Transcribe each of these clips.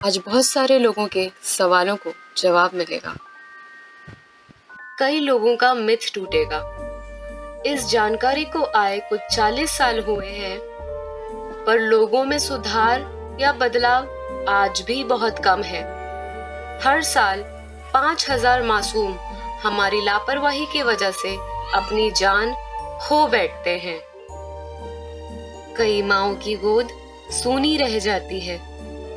आज बहुत सारे लोगों के सवालों को जवाब मिलेगा। कई लोगों का मिथ टूटेगा। इस जानकारी को आए कुछ 40 साल हुए हैं, पर लोगों में सुधार या बदलाव आज भी बहुत कम है। हर साल 5,000 मासूम हमारी लापरवाही की वजह से अपनी जान खो बैठते हैं। कई माँओं की गोद सूनी रह जाती है।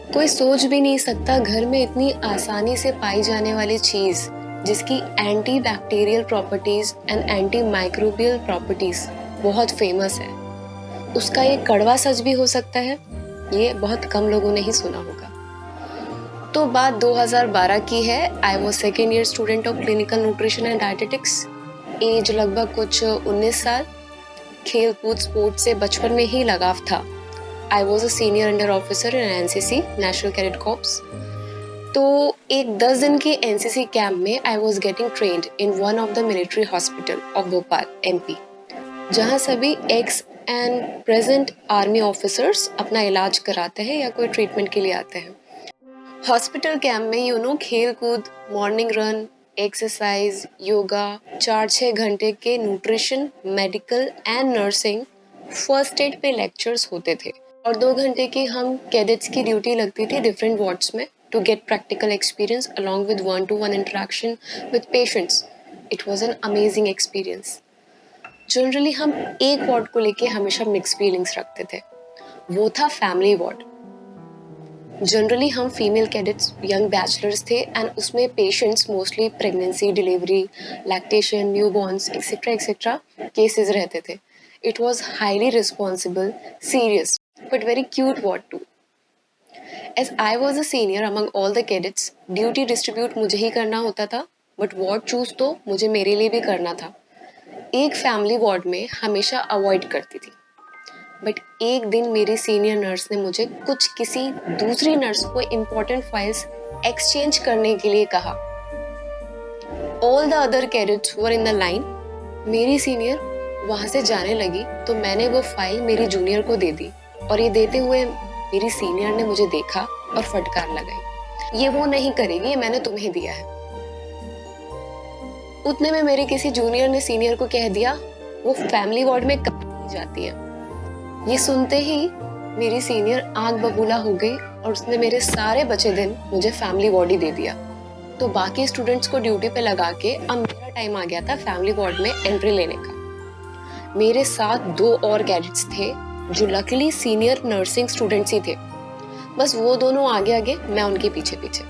कोई सोच भी नहीं सकता घर में इतनी आसानी से पाई जाने वाली चीज जिसकी anti bacterial properties and anti microbial properties बहुत फेमस है, उसका ये कड़वा सच भी हो सकता है। ये बहुत कम लोगों ने ही सुना होगा। तो बात 2012 की है। I was second year student of clinical nutrition and dietetics. Age लगभग कुछ 19 साल। खेल कूद स्पोर्ट से बचपन में ही लगाव था। I was a senior under officer in NCC, National Cadet Corps. तो एक 10 दिन के NCC कैंप में I was getting trained in one of the military hospital of Bhopal, MP, जहाँ सभी ex and present army officers अपना इलाज कराते हैं या कोई ट्रीटमेंट के लिए आते हैं। हॉस्पिटल कैंप में खेल कूद, मॉर्निंग रन, एक्सरसाइज, योगा, 4-6 घंटे के nutrition, medical and nursing, first aid पे लेक्चर्स होते थे और 2 घंटे की हम कैडेट्स की ड्यूटी लगती थी डिफरेंट वार्ड्स में to get practical experience along with 1-to-1 interaction with patients. It was an amazing experience. Generally हम एक वार्ड को लेके हमेशा मिक्स फीलिंग्स रखते थे। वो था फैमिली वार्ड। जनरली हम फीमेल कैडेट्स यंग बैचलर्स थे एंड उसमें patients mostly pregnancy, delivery, lactation, newborn's etcetera cases रहते थे। It was highly responsible, serious but very cute ward too. As I was a senior among all the cadets, duty distribute मुझे ही करना होता था, but ward choose तो मुझे मेरे लिए भी करना था। एक फैमिली वार्ड में हमेशा अवॉइड करती थी, बट एक दिन मेरी सीनियर नर्स ने मुझे किसी दूसरी नर्स को इम्पोर्टेंट फाइल्स एक्सचेंज करने के लिए कहा। All the other cadets were in the line. मेरी सीनियर वहाँ से जाने लगी तो मैंने वो फाइल मेरी जूनियर को दे दी और ये देते हुए मेरी सीनियर ने मुझे देखा और फटकार लगाई, ये वो नहीं करेगी, ये मैंने तुम्हें दिया है। उतने में मेरे किसी जूनियर ने सीनियर को कह दिया वो फैमिली वार्ड में कभी नहीं जाती है। ये सुनते ही मेरी सीनियर आंख बबूला हो गई और उसने मेरे सारे बचे दिन मुझे फैमिली वार्ड ही दे दिया। तो बाकी स्टूडेंट्स को ड्यूटी पे लगा के अब मेरा टाइम आ गया था फैमिली वार्ड में एंट्री लेने का। मेरे साथ 2 और कैडेट्स थे जो लकीली सीनियर नर्सिंग स्टूडेंट्स ही थे। बस वो दोनों आगे आगे, मैं उनके पीछे पीछे।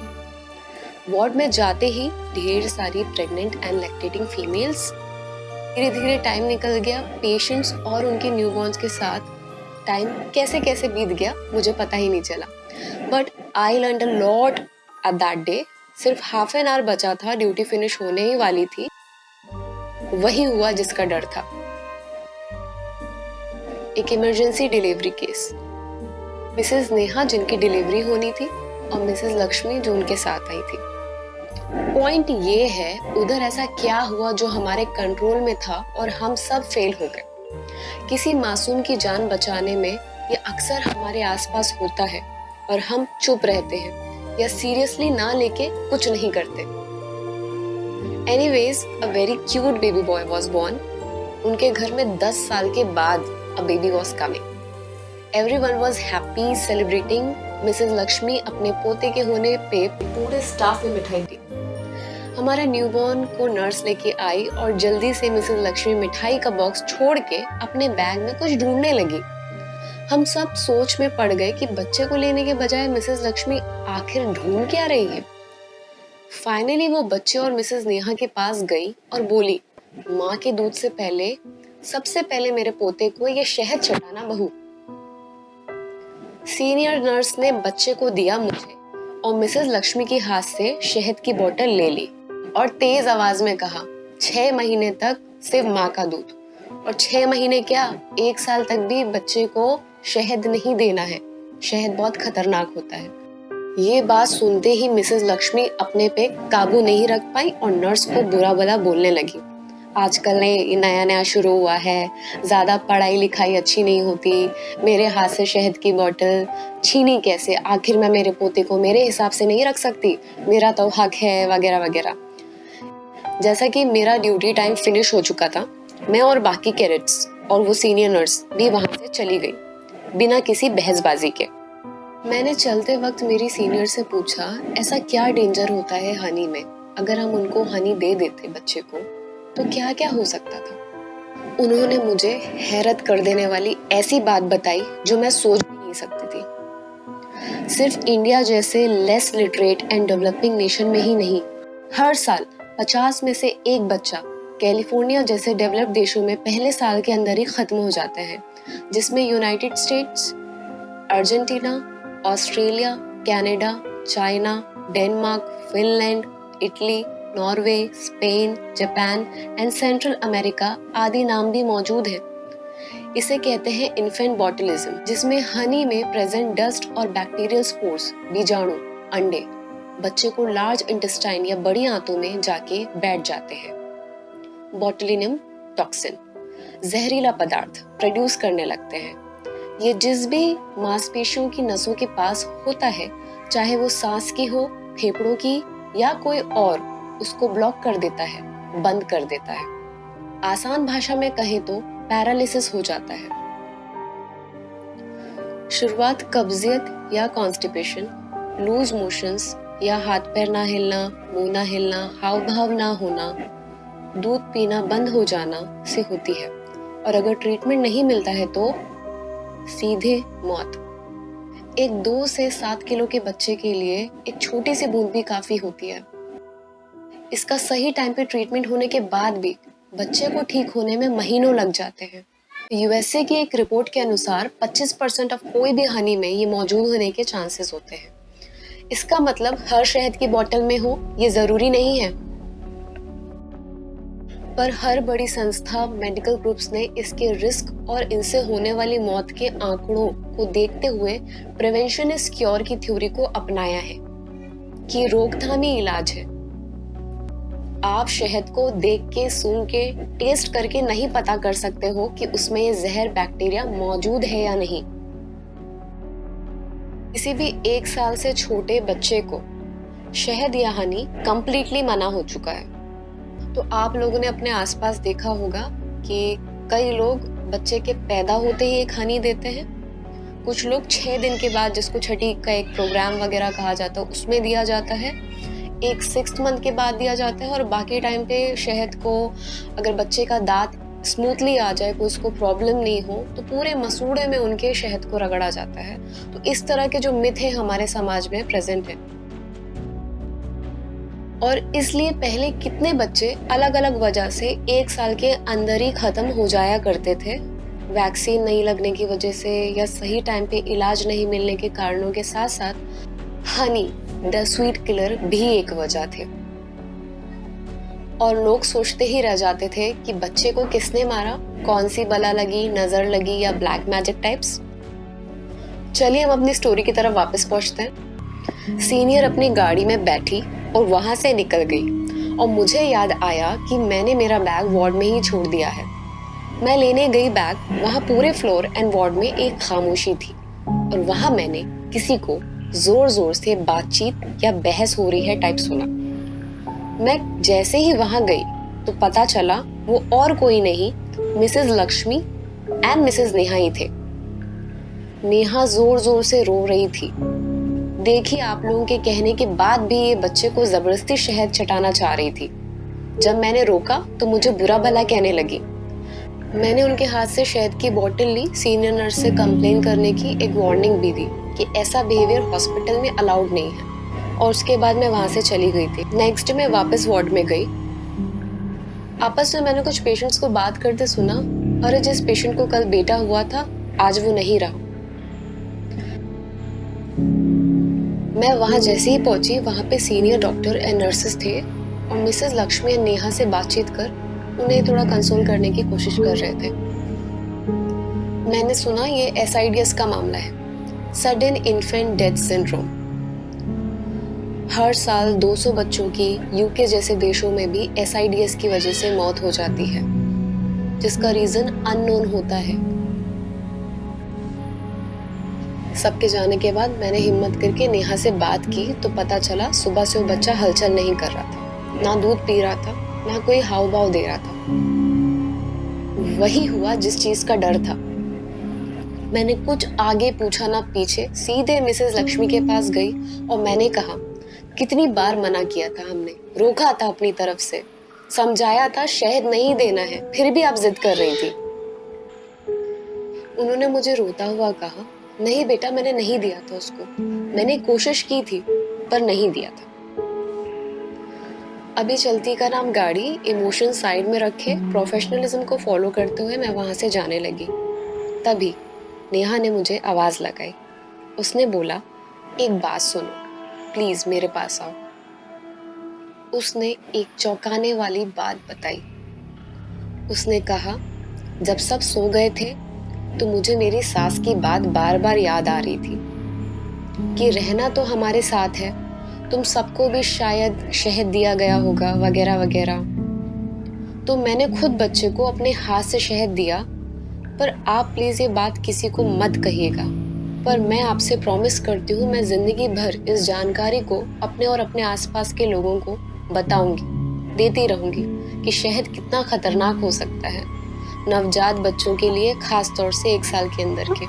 वार्ड में जाते ही ढेर सारी प्रेग्नेंट एंड लैक्टेटिंग फीमेल्स। धीरे धीरे टाइम निकल गया। पेशेंट्स और उनके न्यूबॉर्न्स के साथ टाइम कैसे कैसे बीत गया मुझे पता ही नहीं चला। But I learned a lot at that day. सिर्फ हाफ एन आवर बचा था, ड्यूटी फिनिश होने ही वाली थी। वही हुआ जिसका डर था। एक emergency delivery case. Mrs Neha जिनकी डिलीवरी होनी थी और मिसेस लक्ष्मी जो उनके साथ आई थी। पॉइंट ये है उधर ऐसा क्या हुआ जो हमारे कंट्रोल में था और हम सब फेल हो गए। किसी मासूम की जान बचाने में ये अक्सर हमारे आसपास होता है और हम चुप रहते हैं या सीरियसली ना लेके कुछ नहीं करते। Anyways, a very cute baby boy was born. उनके घर में 10 साल के बाद a baby was coming. Everyone was happy celebrating. Mrs Lakshmi अपने पोते के होने पे पूरे स्टाफ में मिठाई दी। हमारा न्यूबॉर्न को नर्स लेके आई और जल्दी से मिसेस लक्ष्मी मिठाई का बॉक्स छोड़ के अपने बैग में कुछ ढूंढने लगी। हम सब सोच में पड़ गए कि बच्चे को लेने के बजाय मिसेस लक्ष्मी आखिर ढूंढ क्या रही है। फाइनली वो बच्चे और मिसेस नेहा के पास गई और बोली, माँ के दूध से सबसे पहले मेरे पोते को ये शहद चटाना बहू। सीनियर नर्स ने बच्चे को दिया मुझे और मिसेस लक्ष्मी के हाथ से शहद की बोतल ले ली और तेज आवाज में कहा, 6 महीने तक सिर्फ माँ का दूध, और 6 महीने क्या, 1 साल तक भी बच्चे को शहद नहीं देना है। शहद बहुत खतरनाक होता है। ये बात सुनते ही मिसेस लक्ष्मी अपने पे काबू नहीं रख पाई और नर्स को बुरा भला बोलने लगी। आजकल नया नया शुरू हुआ है, ज़्यादा पढ़ाई लिखाई अच्छी नहीं होती, मेरे हाथ से शहद की बॉटल छीनी कैसे, आखिर मैं मेरे पोते को मेरे हिसाब से नहीं रख सकती, मेरा तो हक है, वगैरह वगैरह। जैसा कि मेरा ड्यूटी टाइम फिनिश हो चुका था, मैं और बाकी कैडेट्स और वो सीनियर नर्स भी वहाँ से चली गई बिना किसी बहसबाजी के। मैंने चलते वक्त मेरी सीनियर से पूछा, ऐसा क्या डेंजर होता है हनी में, अगर हम उनको हनी दे देते बच्चे को तो क्या क्या हो सकता था। उन्होंने मुझे हैरत कर देने वाली ऐसी बात बताई जो मैं सोच भी नहीं सकती थी। सिर्फ इंडिया जैसे less literate and developing nation में ही नहीं, हर साल 50 में से एक बच्चा कैलिफोर्निया जैसे डेवलप्ड देशों में पहले साल के अंदर ही खत्म हो जाते हैं, जिसमें United states, Argentina, Australia, Canada, China, Denmark, Finland, Italy, Norway, Spain, Japan and central America आदि नाम भी मौजूद हैं। इसे कहते हैं इन्फेंट बॉटलिज्म, जिसमें हनी में प्रेजेंट डस्ट और बैक्टीरियल स्पोर्स, बीजाणु, अंडे बच्चे को लार्ज इंटेस्टाइन या बड़ी आंतों में जाके बैठ जाते हैं। बॉटुलिनम टॉक्सिन जहरीला पदार्थ प्रोड्यूस करने लगते हैं। ये जिस भी मांसपेशियों की नसों के पास होता है, चाहे वो सांस की हो, फेफड़ों की या कोई और, उसको ब्लॉक कर देता है, बंद कर देता है। आसान भाषा में कहें तो पैरालिसिस हो जाता है। शुरुआत कब्जियत या कॉन्स्टिपेशन, लूज मोशंस या हाथ पैर ना हिलना, मुंह ना हिलना, हाव भाव ना होना, दूध पीना बंद हो जाना से होती है, और अगर ट्रीटमेंट नहीं मिलता है तो सीधे मौत। एक 2 से 7 किलो के बच्चे के लिए एक छोटी सी बूंद भी काफी होती है। इसका सही टाइम पे ट्रीटमेंट होने के बाद भी बच्चे को ठीक होने में महीनों लग जाते हैं। यूएसए की एक रिपोर्ट के अनुसार 25% ऑफ कोई भी हनी में ये मौजूद होने के चांसेस होते हैं। इसका मतलब हर शहद की बोतल में हो ये जरूरी नहीं है, पर हर बड़ी संस्था, मेडिकल ग्रुप्स ने इसके रिस्क और इनसे होने वाली मौत के आंकड़ों को देखते हुए प्रिवेंशन इज क्योर की थ्योरी को अपनाया है कि रोकथाम ही इलाज है। आप शहद को देख के, सूंघ के, टेस्ट करके नहीं पता कर सकते हो कि उसमें ये जहर बैक्टीरिया मौजूद है या नहीं। किसी भी 1 साल से छोटे बच्चे को शहद या हनी कंप्लीटली मना हो चुका है। तो आप लोगों ने अपने आसपास देखा होगा कि कई लोग बच्चे के पैदा होते ही एक हनी देते हैं, कुछ लोग 6 दिन के बाद, जिसको छठी का एक प्रोग्राम वगैरह कहा जाता है, उसमें दिया जाता है, एक 6th मंथ के बाद दिया जाता है, और बाकी टाइम पे शहद को अगर बच्चे का दांत स्मूथली आ जाए, कोई उसको प्रॉब्लम नहीं हो, तो पूरे मसूड़े में उनके शहद को रगड़ा जाता है। तो इस तरह के जो मिथ है हमारे समाज में प्रेजेंट है, और इसलिए पहले कितने बच्चे अलग अलग वजह से 1 साल के अंदर ही खत्म हो जाया करते थे, वैक्सीन नहीं लगने की वजह से या सही टाइम पे इलाज नहीं मिलने के कारणों के साथ साथ हनी द स्वीट किलर भी एक वजह थे। और लोग सोचते ही रह जाते थे कि बच्चे को किसने मारा, कौन सी बला लगी, नजर लगी या ब्लैक मैजिक टाइप्स। चलिए हम अपनी स्टोरी की तरफ वापस पहुंचते हैं। सीनियर अपनी गाड़ी में बैठी और वहां से निकल गई, और मुझे याद आया कि मैंने मेरा बैग वार्ड में ही छोड़ दिया है। मैं लेने गई बैग, वहां पूरे फ्लोर एंड वार्ड में एक खामोशी थी, और वहां मैंने किसी को जोर जोर से बातचीत या बहस हो रही है टाइप सुना। मैं जैसे ही वहां गई तो पता चला वो और कोई नहीं, Mrs Lakshmi and Mrs Neha ही थे। नेहा जोर जोर से रो रही थी। देखिए, आप लोगों के कहने के बाद भी ये बच्चे को जबरदस्ती शहद चटाना चाह रही थी। जब मैंने रोका तो मुझे बुरा भला कहने लगी। मैंने उनके हाथ से शहद की बोतल ली, सीनियर नर्स से कंप्लेन करने की एक वार्निंग भी दी कि ऐसा बिहेवियर हॉस्पिटल में अलाउड नहीं है, और उसके बाद मैं वहां से चली गई थी। नेक्स्ट डे मैं वापस वार्ड में गई। आपस में मैंने कुछ पेशेंट्स को बात करते सुना, अरे जिस पेशेंट को कल बेटा हुआ था आज वो नहीं रहा। मैं वहां जैसे ही पहुंची, वहां पे सीनियर डॉक्टर एंड नर्सेस थे, और मिसेस लक्ष्मी एंड नेहा से बातचीत कर उन्हें थोड़ा कंसोल करने की कोशिश कर रहे थे। मैंने सुना ये एसआईडीएस का मामला है, सडन इन्फेंट डेथ सिंड्रोम। हर साल 200 बच्चों की यूके जैसे देशों में भी SIDS की वजह से मौत हो जाती है, जिसका रीजन अननोन होता है। सबके जाने के बाद मैंने हिम्मत करके नेहा से बात की तो पता चला सुबह से वो बच्चा हलचल नहीं कर रहा था, ना दूध पी रहा था, ना कोई हाव भाव दे रहा था। वही हुआ जिस चीज का डर था। मैंने कुछ आगे पूछा ना पीछे, सीधे मिसेस लक्ष्मी के पास गई और मैंने कहा, कितनी बार मना किया था हमने, रोका था अपनी तरफ से, समझाया था शहद नहीं देना है, फिर भी आप जिद कर रही थी। उन्होंने मुझे रोता हुआ कहा, नहीं बेटा, मैंने नहीं दिया था उसको, मैंने कोशिश की थी पर नहीं दिया था। अभी चलती का नाम गाड़ी, इमोशन साइड में रखे प्रोफेशनलिज्म को फॉलो करते हुए मैं वहां से जाने लगी। तभी नेहा ने मुझे आवाज लगाई। उसने बोला, एक बात सुनो, प्लीज मेरे पास आओ। उसने एक चौंकाने वाली बात बताई। उसने कहा, जब सब सो गए थे तो मुझे मेरी सास की बात बार बार याद आ रही थी कि रहना तो हमारे साथ है, तुम सबको भी शायद शहद दिया गया होगा वगैरह वगैरह। तो मैंने खुद बच्चे को अपने हाथ से शहद दिया, पर आप प्लीज ये बात किसी को मत कहिएगा। पर मैं आपसे प्रॉमिस करती हूँ, मैं जिंदगी भर इस जानकारी को अपने और अपने आसपास के लोगों को बताऊंगी, देती रहूंगी कि शहद कितना खतरनाक हो सकता है नवजात बच्चों के लिए, खास तौर से 1 साल के अंदर के।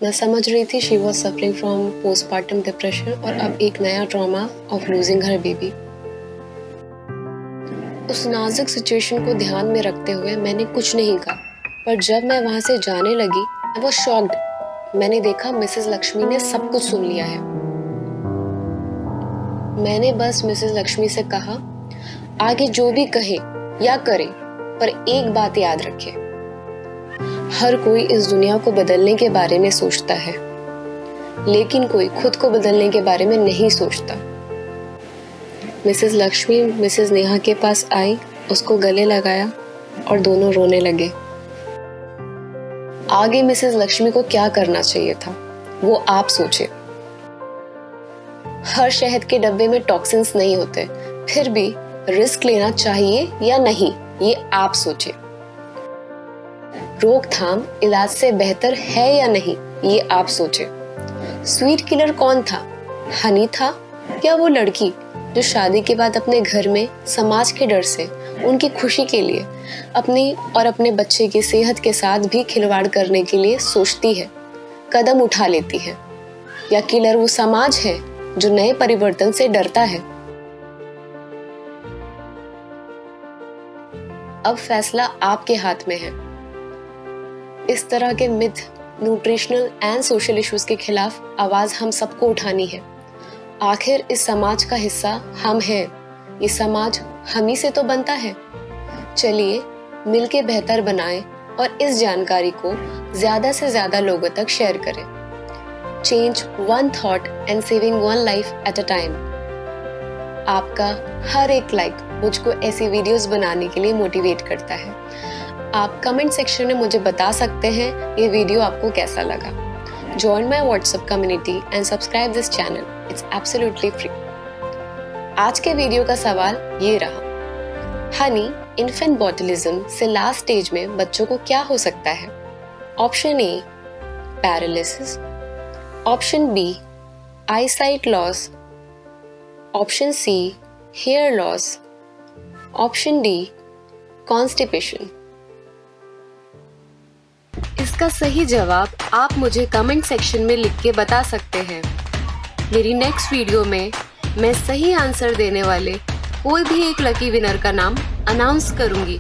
मैं समझ रही थी she was suffering from postpartum depression और अब एक नया trauma of losing her baby. उस नाजुक सिचुएशन को ध्यान में रखते हुए मैंने कुछ नहीं कहा, पर जब मैं वहां से जाने लगी आई वॉज शॉक्ड। मैंने देखा मिसेस लक्ष्मी ने सब कुछ सुन लिया है। मैंने बस मिसेस लक्ष्मी से कहा, आगे जो भी कहे या करे, पर एक बात याद रखे, हर कोई इस दुनिया को बदलने के बारे में सोचता है, लेकिन कोई खुद को बदलने के बारे में नहीं सोचता। मिसेस लक्ष्मी मिसेस नेहा के पास आई, उसको गले लगाया और दोनों रोने लगे। आगे मिसेस लक्ष्मी को क्या करना चाहिए था वो आप सोचे। हर शहद के डब्बे में टॉक्सिन्स नहीं होते, फिर भी रिस्क लेना चाहिए या नहीं ये आप सोचे। रोकथाम इलाज से बेहतर है या नहीं ये आप सोचे। स्वीट किलर कौन था, हनी था या वो लड़की जो शादी के बाद अपने घर में समाज के डर से, उनकी खुशी के लिए, अपनी और अपने बच्चे की सेहत के साथ भी खिलवाड़ करने के लिए सोचती है, कदम उठा लेती है, या किलर वो समाज है जो नए परिवर्तन से डरता है। अब फैसला आपके हाथ में है। इस तरह के myth, nutritional and social issues के खिलाफ आवाज हम सबको उठानी है। आखिर इस समाज का हिस्सा हम हैं, ये समाज हम ही से तो बनता है। चलिए मिलके बेहतर बनाएं और इस जानकारी को ज्यादा से ज्यादा लोगों तक शेयर करें। Change one thought and saving one life at a time. आपका हर एक लाइक मुझको ऐसी वीडियोस बनाने के लिए मोटिवेट करता है। आप कमेंट सेक्शन में मुझे बता सकते हैं ये वीडियो आपको कैसा लगा। Join my WhatsApp community and subscribe this channel. It's absolutely free. आज के वीडियो का सवाल ये रहा, हनी इन्फेंट बॉटलिज्म से लास्ट स्टेज में बच्चों को क्या हो सकता है? Option A paralysis, option B eyesight loss, option C hair loss, option D constipation. इसका सही जवाब आप मुझे कमेंट सेक्शन में लिख के बता सकते हैं। मेरी नेक्स्ट वीडियो में मैं सही आंसर देने वाले कोई भी एक लकी विनर का नाम अनाउंस करूंगी।